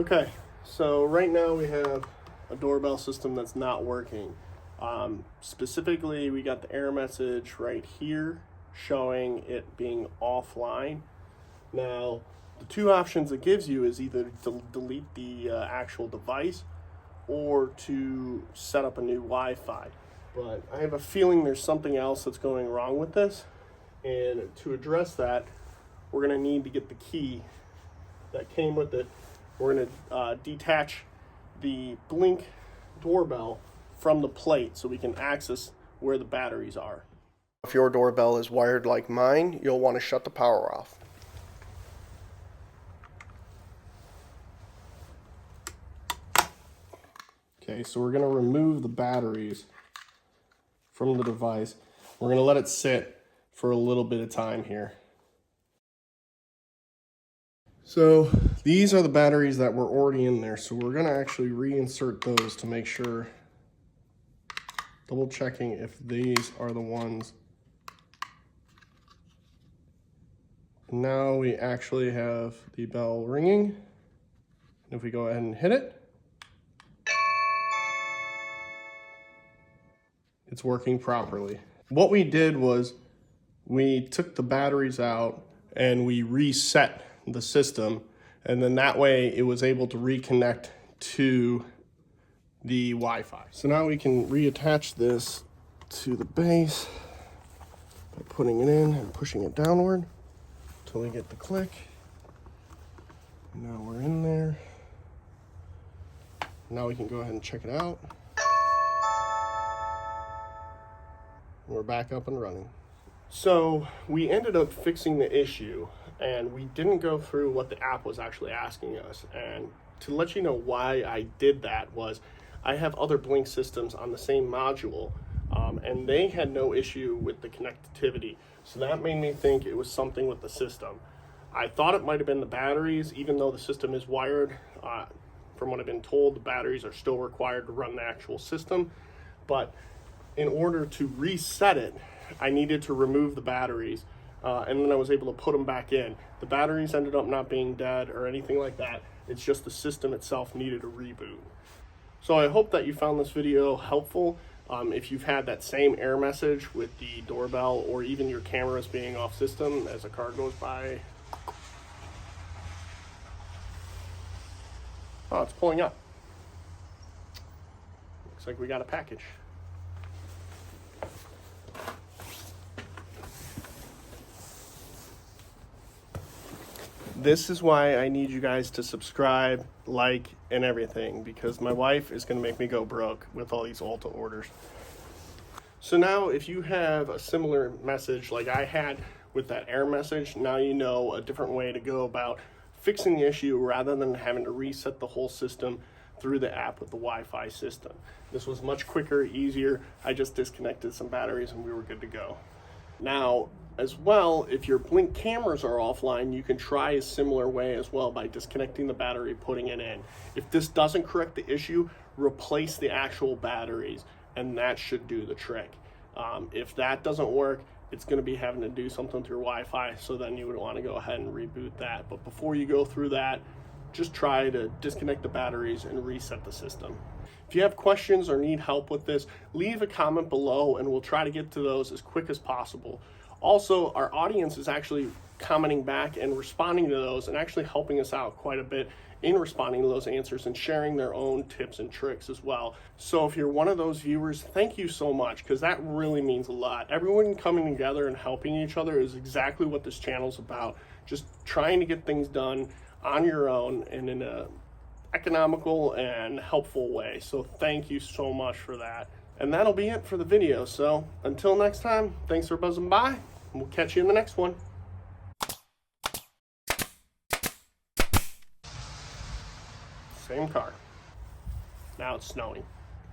Okay, so right now we have a doorbell system that's not working. Specifically, we got the error message right here showing it being offline. Now, the two options it gives you is either to delete the actual device or to set up a new Wi-Fi. But I have a feeling there's something else that's going wrong with this. And to address that, we're going to need to get the key that came with it. We're going to detach the Blink doorbell from the plate so we can access where the batteries are. If your doorbell is wired like mine, you'll want to shut the power off. Okay, so we're going to remove the batteries from the device. We're going to let it sit for a little bit of time here. So these are the batteries that were already in there. So we're going to actually reinsert those to make sure, double checking if these are the ones. Now we actually have the bell ringing. If we go ahead and hit it, it's working properly. What we did was we took the batteries out and we reset the system, and then that way it was able to reconnect to the Wi-Fi. So now we can reattach this to the base by putting it in and pushing it downward until we get the click. Now we're in there. Now we can go ahead and check it out. We're back up and running. So we ended up fixing the issue, and we didn't go through what the app was actually asking us. And to let you know why I did that was I have other Blink systems on the same module, and they had no issue with the connectivity. So that made me think it was something with the system. I thought it might have been the batteries, even though the system is wired. From what I've been told, the batteries are still required to run the actual system. But in order to reset it, I needed to remove the batteries, and then I was able to put them back in. The batteries ended up not being dead or anything like that. It's just the system itself needed a reboot. So I hope that you found this video helpful. If you've had that same error message with the doorbell or even your cameras being off system as a car goes by. Oh, it's pulling up. Looks like we got a package. This is why I need you guys to subscribe, like, and everything, because my wife is going to make me go broke with all these Ulta orders. So now if you have a similar message like I had with that error message, now you know a different way to go about fixing the issue rather than having to reset the whole system through the app with the Wi-Fi system. This was much quicker, easier. I just disconnected some batteries and we were good to go. Now, as well, if your Blink cameras are offline, you can try a similar way as well by disconnecting the battery, putting it in. If this doesn't correct the issue, replace the actual batteries, and that should do the trick. If that doesn't work, it's going to be having to do something through Wi-Fi, so then you would want to go ahead and reboot that. But before you go through that, just try to disconnect the batteries and reset the system. If you have questions or need help with this, leave a comment below and we'll try to get to those as quick as possible. Also, our audience is actually commenting back and responding to those and actually helping us out quite a bit in responding to those answers and sharing their own tips and tricks as well. So if you're one of those viewers, thank you so much, because that really means a lot. Everyone coming together and helping each other is exactly what this channel's about. Just trying to get things done on your own and in a economical and helpful way. So thank you so much for that. And that'll be it for the video. So until next time, thanks for buzzing by, and we'll catch you in the next one. Same car. Now it's snowing.